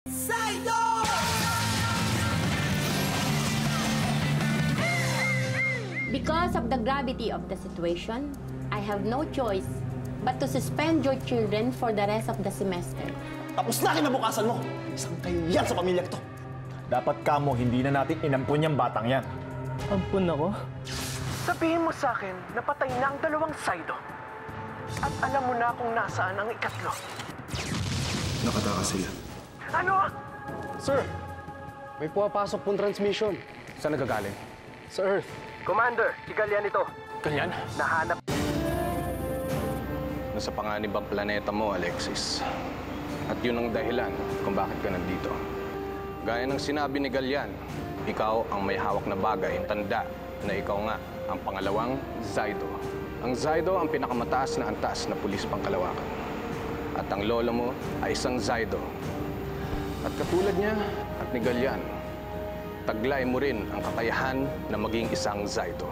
Zaido! Because of the gravity of the situation, I have no choice but to suspend your children for the rest of the semester. Tapos na kinabukasan mo! Isang kahiyan sa pamilya ko to! Dapat kamo, hindi na natin inampun yung batang yan. Ampun ako? Sabihin mo sa akin na patay na ang dalawang Zaido. At alam mo na kung nasaan ang ikatlo. Nakatakas sila. Ano? Sir, may pumapasok pong transmission. Saan nagagaling? Sa Earth. Commander, si Galyan ito. Ganyan? Nahanap. Nasa panganibang planeta mo, Alexis. At yun ang dahilan kung bakit ka nandito. Gaya ng sinabi ni Galyan, ikaw ang may hawak na bagay, tanda na ikaw nga ang pangalawang Zaido. Ang Zaido ang pinakamataas na antas na pulis pangkalawakan. At ang lolo mo ay isang Zaido. At katulad niya at ni Galyan, taglay mo rin ang kakayahan na maging isang Zaido.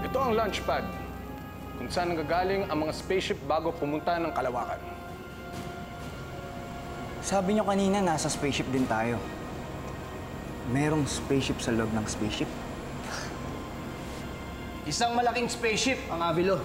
Ito ang launch pad, kung saan nanggagaling ang mga spaceship bago pumunta ng kalawakan. Sabi niyo kanina, nasa spaceship din tayo. Merong spaceship sa loob ng spaceship. Isang malaking spaceship ang Avilo.